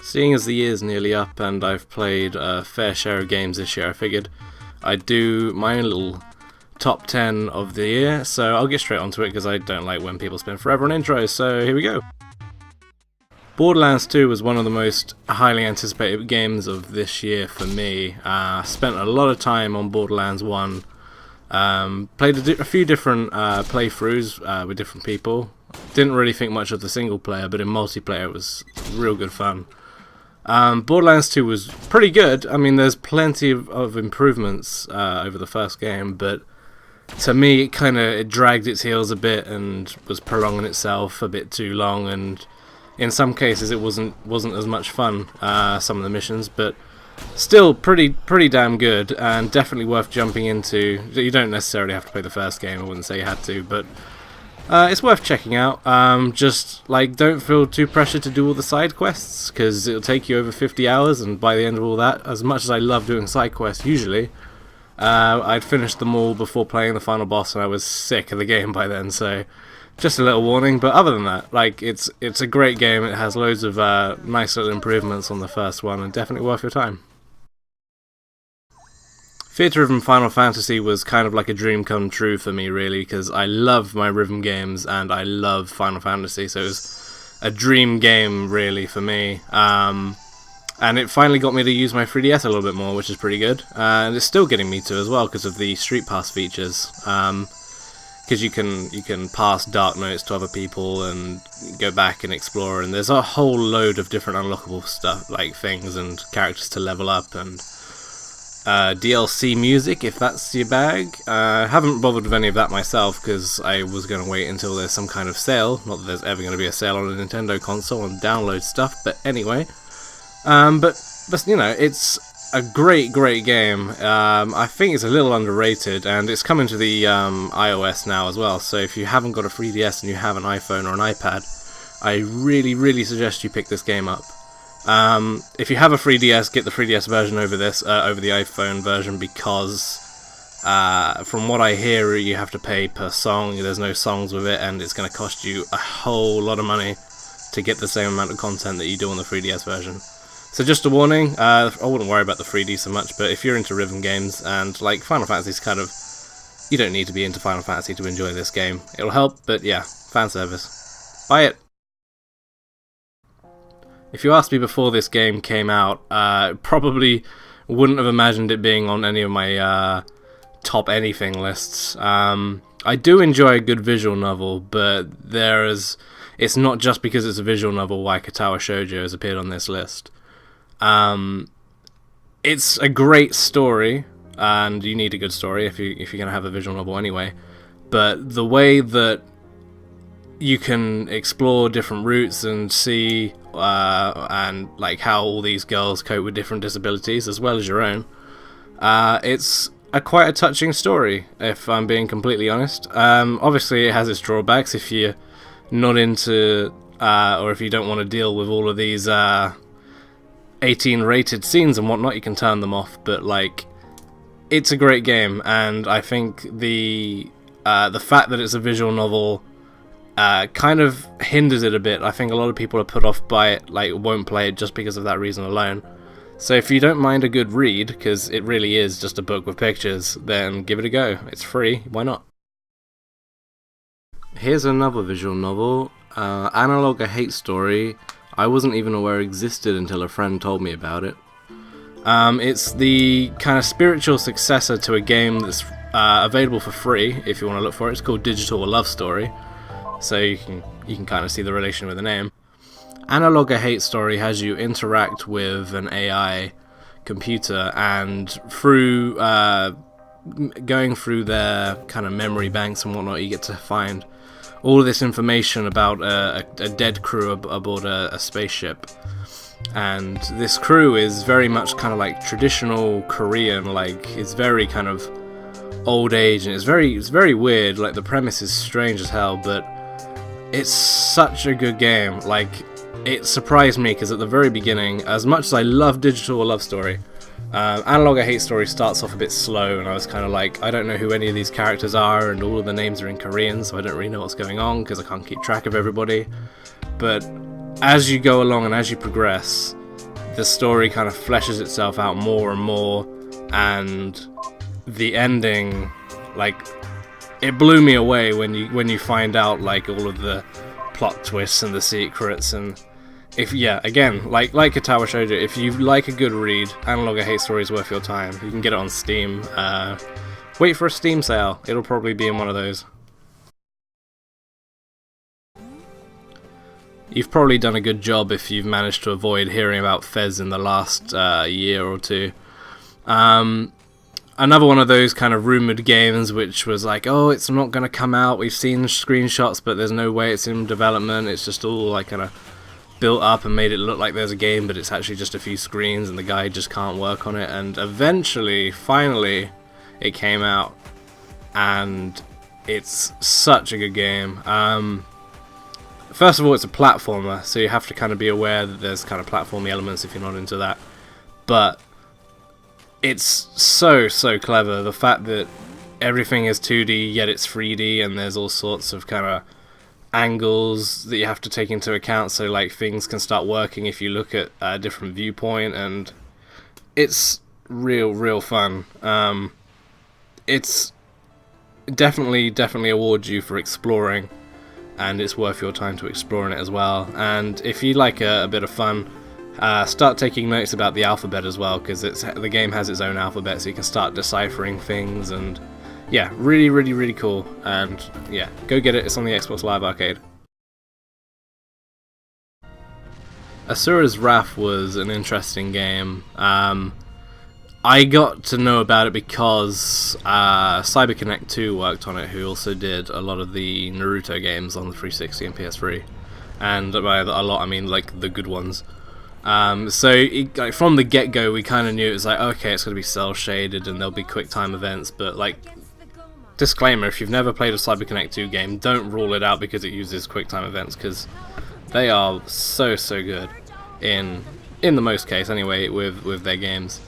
Seeing as the year's nearly up and I've played a fair share of games this year, I figured I'd do my own little top 10 of the year, so I'll get straight onto it because I don't like when people spend forever on intros, so here we go. Borderlands 2 was one of the most highly anticipated games of this year for me. Spent a lot of time on Borderlands 1, played a few different playthroughs with different people. Didn't really think much of the single player, but in multiplayer it was real good fun. Borderlands 2 was pretty good. I mean, there's plenty of improvements over the first game, but to me it dragged its heels a bit and was prolonging itself a bit too long, and in some cases it wasn't as much fun, some of the missions, but still pretty damn good and definitely worth jumping into. You don't necessarily have to play the first game, I wouldn't say you had to, but it's worth checking out. Just don't feel too pressured to do all the side quests, because it'll take you over 50 hours, and by the end of all that, as much as I love doing side quests usually, I'd finished them all before playing the final boss, and I was sick of the game by then, so just a little warning. But other than that, it's a great game. It has loads of nice little improvements on the first one, and definitely worth your time. Theatre Rhythm Final Fantasy was kind of like a dream come true for me, really, because I love my rhythm games and I love Final Fantasy, so it was a dream game, really, for me. And it finally got me to use my 3DS a little bit more, which is pretty good. And it's still getting me to as well because of the Street Pass features. Because you can pass dark notes to other people and go back and explore, and there's a whole load of different unlockable stuff, like things and characters to level up, and DLC music if that's your bag. I haven't bothered with any of that myself because I was going to wait until there's some kind of sale. Not that there's ever going to be a sale on a Nintendo console and download stuff, but anyway. But you know, it's a great game. I think it's a little underrated, and it's coming to the iOS now as well, so if you haven't got a 3DS and you have an iPhone or an iPad, I really suggest you pick this game up. If you have a 3DS, get the 3DS version over the iPhone version, because from what I hear, you have to pay per song. There's no songs with it, and it's going to cost you a whole lot of money to get the same amount of content that you do on the 3DS version. So just a warning, I wouldn't worry about the 3D so much, but if you're into rhythm games, and Final Fantasy's you don't need to be into Final Fantasy to enjoy this game. It'll help, but yeah, fan service. Buy it! If you asked me before this game came out, probably wouldn't have imagined it being on any of my top anything lists. I do enjoy a good visual novel, but it's not just because it's a visual novel why Katawa Shoujo has appeared on this list. It's a great story, and you need a good story if you're going to have a visual novel anyway, but the way that you can explore different routes and see and how all these girls cope with different disabilities as well as your own, it's quite a touching story, if I'm being completely honest. Obviously it has its drawbacks. If you're not into or if you don't want to deal with all of these 18 rated scenes and whatnot, you can turn them off, but it's a great game, and I think the fact that it's a visual novel kind of hinders it a bit. I think a lot of people are put off by it, won't play it just because of that reason alone. So if you don't mind a good read, because it really is just a book with pictures, then give it a go. It's free, why not? Here's another visual novel, Analog: A Hate Story. I wasn't even aware it existed until a friend told me about it. It's the kind of spiritual successor to a game that's available for free if you want to look for it. It's called Digital: A Love Story, so you can kind of see the relation with the name. Analog: A Hate Story has you interact with an AI computer, and through going through their kind of memory banks and whatnot, you get to find all of this information about a dead crew aboard a spaceship. And this crew is very much kind of traditional Korean, it's very kind of old age, and it's very weird. The premise is strange as hell, but it's such a good game. It surprised me, because at the very beginning, as much as I love Digital: A Love Story, Analog: A Hate Story starts off a bit slow, and I was kind of I don't know who any of these characters are, and all of the names are in Korean, so I don't really know what's going on, because I can't keep track of everybody. But as you go along and as you progress, the story kind of fleshes itself out more and more, and the ending, like, it blew me away when you find out like all of the plot twists and the secrets. And if again, like Katawa showed you, if you like a good read, Analog of Hate Story is worth your time. You can get it on Steam. Wait for a Steam sale, it'll probably be in one of those. You've probably done a good job if you've managed to avoid hearing about Fez in the last year or two. Another one of those kind of rumoured games which was like, oh, it's not going to come out, we've seen screenshots but there's no way it's in development, it's just all like kind of built up and made it look like there's a game, but it's actually just a few screens and the guy just can't work on it. And eventually, finally, it came out, and it's such a good game. First of all, it's a platformer, so you have to kind of be aware that there's kind of platformy elements if you're not into that. But it's so clever. The fact that everything is 2D yet it's 3D, and there's all sorts of kind of angles that you have to take into account, so like things can start working if you look at a different viewpoint, and it's real fun. It's definitely awards you for exploring, and it's worth your time to explore in it as well. And if you like a bit of fun, start taking notes about the alphabet as well, because the game has its own alphabet, so you can start deciphering things. And yeah, really cool. And yeah, go get it. It's on the Xbox Live Arcade. Asura's Wrath was an interesting game. I got to know about it because CyberConnect 2 worked on it, who also did a lot of the Naruto games on the 360 and PS3. And by a lot, I mean like the good ones. So like, from the get-go, we kind of knew it was like, okay, it's going to be cel-shaded and there'll be quick-time events, but like, disclaimer, if you've never played a CyberConnect 2 game, don't rule it out because it uses quick-time events, because they are so good in the most case anyway with their games.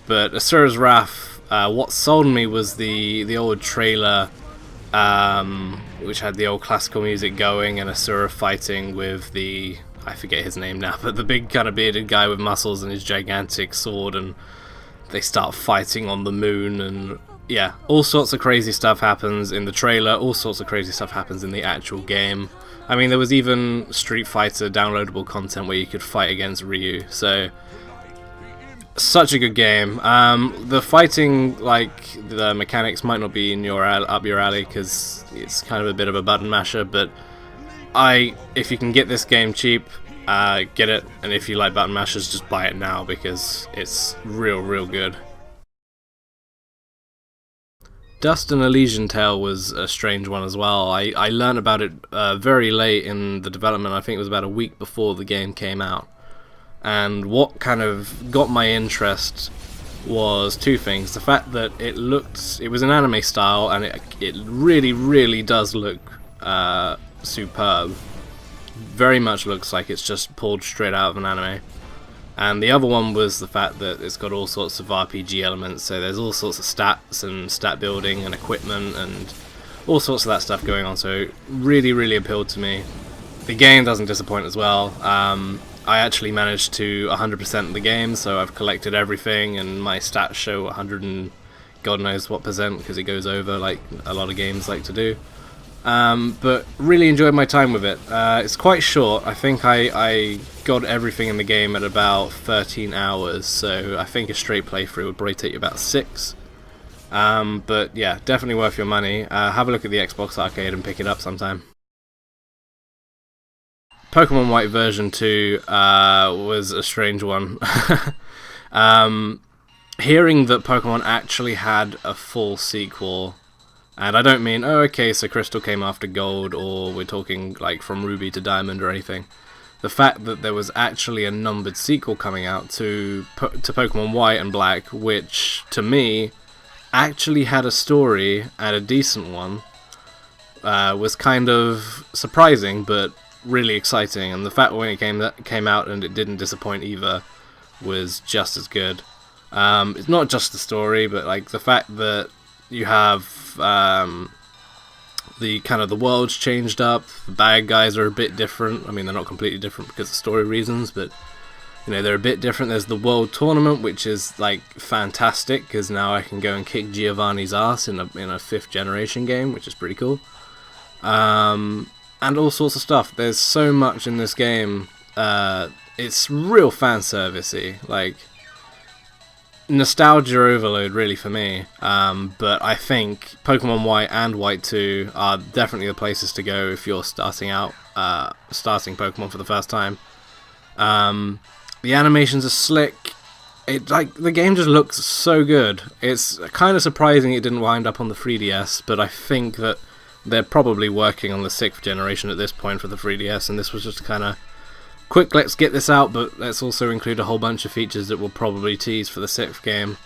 But Asura's Wrath, what sold me was the old trailer, which had the old classical music going, and Asura fighting with the, I forget his name now, but the big kind of bearded guy with muscles and his gigantic sword, and they start fighting on the moon, and yeah, all sorts of crazy stuff happens in the trailer, all sorts of crazy stuff happens in the actual game. I mean, there was even Street Fighter downloadable content where you could fight against Ryu, so such a good game. The fighting, like, the mechanics might not be in up your alley because it's kind of a bit of a button masher, but if you can get this game cheap, get it, and if you like button mashers, just buy it now because it's real good. Dust and Elysian Tale was a strange one as well. I learned about it very late in the development. I think it was about a week before the game came out. And what kind of got my interest was two things. The fact that it was an anime style, and it really does look superb. Very much looks like it's just pulled straight out of an anime. And the other one was the fact that it's got all sorts of RPG elements, so there's all sorts of stats and stat building and equipment and all sorts of that stuff going on, so really appealed to me. The game doesn't disappoint as well. I actually managed to 100% the game, so I've collected everything, and my stats show 100 and God knows what percent, because it goes over like a lot of games like to do. But really enjoyed my time with it. It's quite short. I think I got everything in the game at about 13 hours, so I think a straight playthrough would probably take you about 6. But yeah, definitely worth your money. Have a look at the Xbox Arcade and pick it up sometime. Pokemon White version 2 was a strange one. Hearing that Pokemon actually had a full sequel, and I don't mean, oh okay, so Crystal came after Gold, or we're talking like from Ruby to Diamond or anything. The fact that there was actually a numbered sequel coming out to Pokemon White and Black, which to me actually had a story and a decent one, was kind of surprising, but really exciting. And the fact when it came out and it didn't disappoint either was just as good. It's not just the story, but like the fact that you have the kind of the world's changed up, the bad guys are a bit different. I mean, they're not completely different because of story reasons, but You know, they're a bit different. There's the World Tournament, which is like fantastic because now I can go and kick Giovanni's ass in a 5th generation game, which is pretty cool. And all sorts of stuff. There's so much in this game. It's real fan servicey, like nostalgia overload really for me. But I think Pokemon White and White 2 are definitely the places to go if you're starting Pokemon for the first time. The animations are slick. The game just looks so good. It's kind of surprising it didn't wind up on the 3DS, but I think that they're probably working on the 6th generation at this point for the 3DS, and this was just kind of quick, let's get this out, but let's also include a whole bunch of features that we'll probably tease for the 6th game.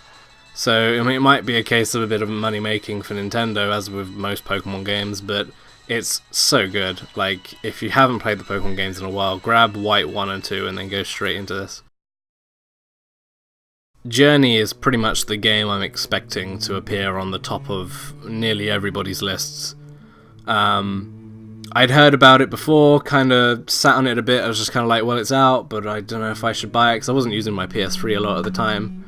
So, I mean, it might be a case of a bit of money making for Nintendo, as with most Pokemon games, but it's so good. Like, if you haven't played the Pokemon games in a while, grab White 1 and 2 and then go straight into this. Journey is pretty much the game I'm expecting to appear on the top of nearly everybody's lists. I'd heard about it before, kind of sat on it a bit. I was just kind of like, well, it's out, but I don't know if I should buy it, because I wasn't using my PS3 a lot at the time.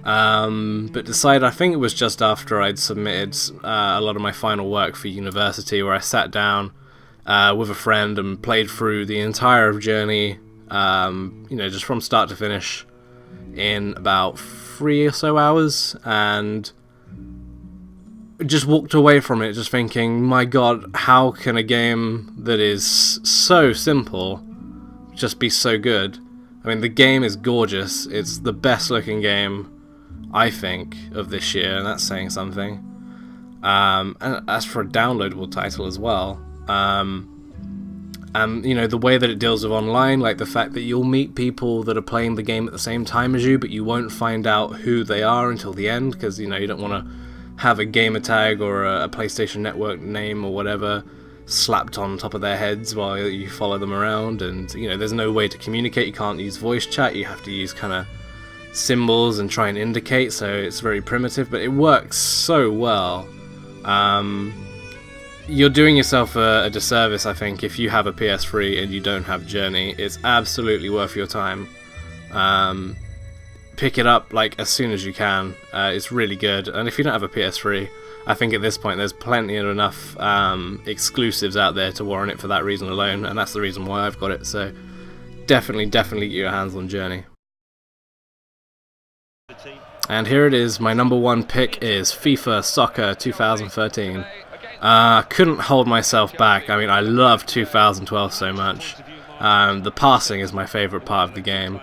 But decided, I think it was just after I'd submitted a lot of my final work for university, where I sat down with a friend and played through the entire of Journey, just from start to finish in about 3 or so hours, and just walked away from it just thinking, my god, how can a game that is so simple just be so good? I mean, the game is gorgeous. It's the best looking game, I think, of this year, and that's saying something. And as for a downloadable title as well, and the way that it deals with online, like the fact that you'll meet people that are playing the game at the same time as you, but you won't find out who they are until the end, because you don't want to have a gamer tag or a PlayStation Network name or whatever slapped on top of their heads while you follow them around, and there's no way to communicate. You can't use voice chat, you have to use kind of symbols and try and indicate, so it's very primitive, but it works so well. You're doing yourself a disservice, I think, if you have a PS3 and you don't have Journey. It's absolutely worth your time. Pick it up as soon as you can. It's really good, and if you don't have a PS3, I think at this point there's plenty of enough exclusives out there to warrant it for that reason alone, and that's the reason why I've got it. So definitely get your hands on Journey. And here it is. My number 1 pick is FIFA Soccer 2013. Couldn't hold myself back. I mean, I love 2012 so much. The passing is my favourite part of the game.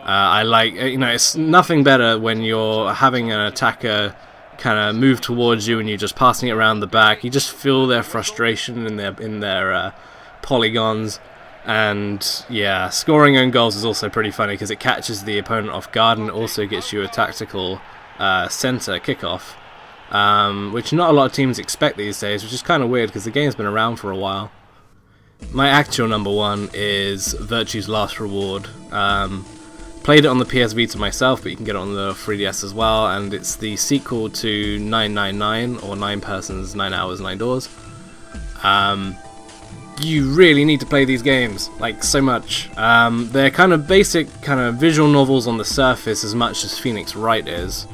I like, it's nothing better when you're having an attacker kind of move towards you and you're just passing it around the back. You just feel their frustration in their polygons. And yeah, scoring own goals is also pretty funny because it catches the opponent off guard and it also gets you a tactical centre kickoff, which not a lot of teams expect these days, which is kind of weird because the game's been around for a while. My actual number 1 is Virtue's Last Reward. Played it on the PS Vita myself, but you can get it on the 3DS as well, and it's the sequel to 999, or 9 Persons, 9 Hours, 9 Doors. You really need to play these games, so much. They're kind of basic, kind of visual novels on the surface as much as Phoenix Wright is,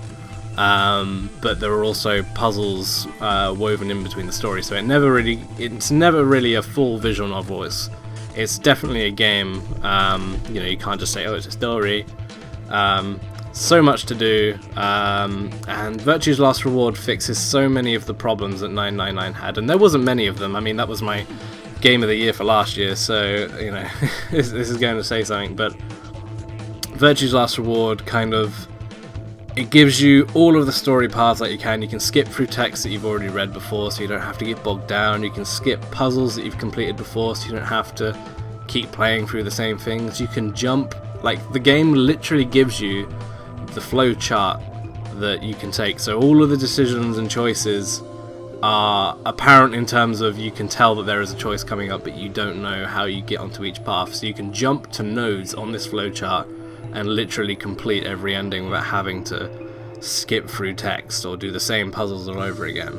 but there are also puzzles woven in between the stories, so it's never really a full visual novel. It's definitely a game. You can't just say, oh, it's a story. So much to do, and Virtue's Last Reward fixes so many of the problems that 999 had, and there wasn't many of them. I mean, that was my game of the year for last year, so this is going to say something. But Virtue's Last Reward it gives you all of the story paths that you can. You can skip through text that you've already read before, so you don't have to get bogged down. You can skip puzzles that you've completed before, so you don't have to keep playing through the same things. You can jump. The game literally gives you the flow chart that you can take, so all of the decisions and choices are apparent in terms of you can tell that there is a choice coming up, but you don't know how you get onto each path. So you can jump to nodes on this flowchart and literally complete every ending without having to skip through text or do the same puzzles all over again.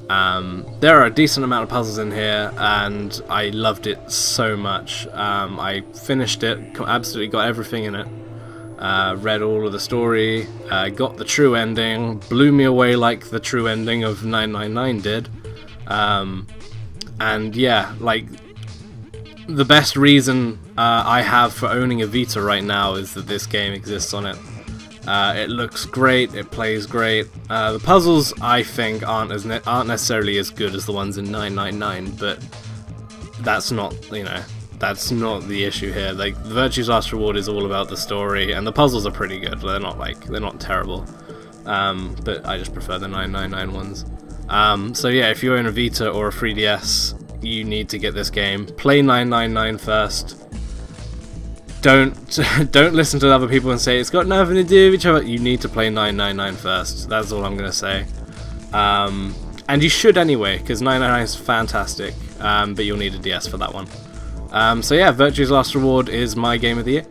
There are a decent amount of puzzles in here, and I loved it so much. I finished it, absolutely got everything in it. Read all of the story, got the true ending, blew me away like the true ending of 999 did. And yeah, like, the best reason I have for owning a Vita right now is that this game exists on it. It looks great, it plays great. The puzzles, I think, aren't necessarily as good as the ones in 999, but that's not, that's not the issue here. Like, Virtue's Last Reward is all about the story, and the puzzles are pretty good. They're not terrible. But I just prefer the 999 ones. So yeah, if you own a Vita or a 3DS, you need to get this game. Play 999 first. Don't listen to other people and say it's got nothing to do with each other. You need to play 999 first. That's all I'm gonna say. And you should anyway, because 999 is fantastic. But you'll need a DS for that one. So yeah, Virtue's Last Reward is my game of the year.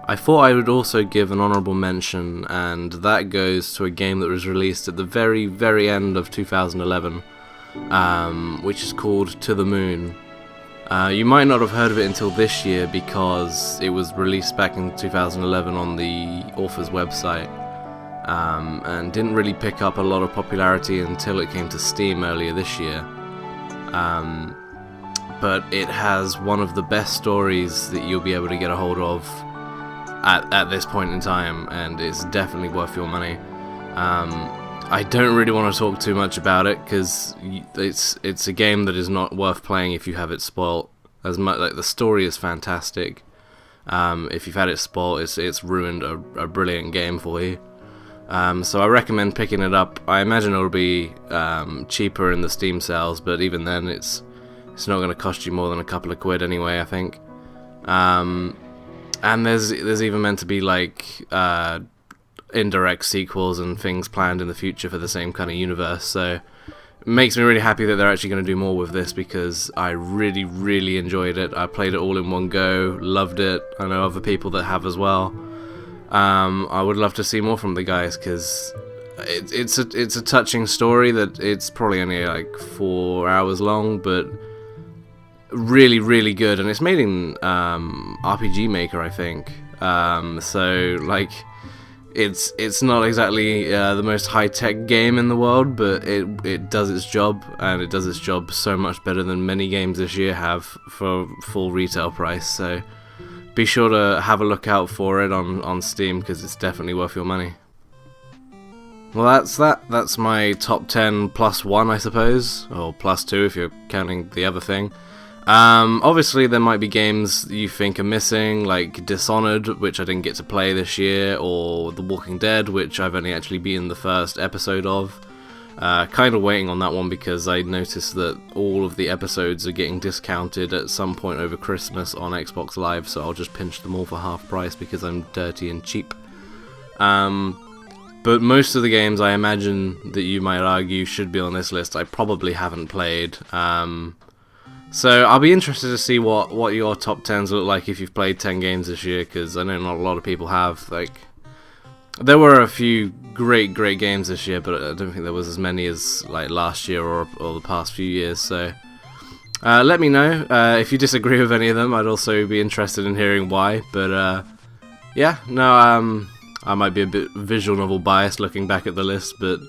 I thought I would also give an honourable mention, and that goes to a game that was released at the very, very end of 2011, which is called To the Moon. You might not have heard of it until this year because it was released back in 2011 on the author's website, and didn't really pick up a lot of popularity until it came to Steam earlier this year. But it has one of the best stories that you'll be able to get a hold of at this point in time, and it's definitely worth your money. I don't really want to talk too much about it because it's a game that is not worth playing if you have it spoilt. As much, like, the story is fantastic. If you've had it spoilt, it's ruined a brilliant game for you. So I recommend picking it up. I imagine it'll be cheaper in the Steam sales, but even then, it's not going to cost you more than a couple of quid anyway, I think. And there's even meant to be like indirect sequels and things planned in the future for the same kind of universe. So it makes me really happy that they're actually going to do more with this, because I really, really enjoyed it. I played it all in one go, loved it. I know other people that have as well. I would love to see more from the guys, because it's a touching story that it's probably only like 4 hours long, but really, really good. And it's made in RPG Maker, I think. So like, it's not exactly the most high-tech game in the world, but it does its job, and it does its job so much better than many games this year have for full retail price. So be sure to have a look out for it on Steam, because it's definitely worth your money. Well, that's my top 10 plus 1, I suppose, or plus 2 if you're counting the other thing. Obviously there might be games you think are missing, like Dishonored, which I didn't get to play this year, or The Walking Dead, which I've only actually beaten the first episode of. Kind of waiting on that one because I noticed that all of the episodes are getting discounted at some point over Christmas on Xbox Live, so I'll just pinch them all for half price because I'm dirty and cheap. But most of the games I imagine that you might argue should be on this list I probably haven't played. So I'll be interested to see what your top 10s look like if you've played 10 games this year, because I know not a lot of people have. Like, there were a few great games this year, but I don't think there was as many as like last year or the past few years. So let me know if you disagree with any of them. I'd also be interested in hearing why. But yeah, no, I might be a bit visual novel biased looking back at the list, but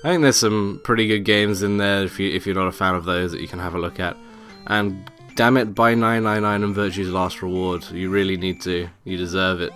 I think there's some pretty good games in there if you're not a fan of those that you can have a look at. And damn it, buy 999 and Virtue's Last Reward. You really need to. You deserve it.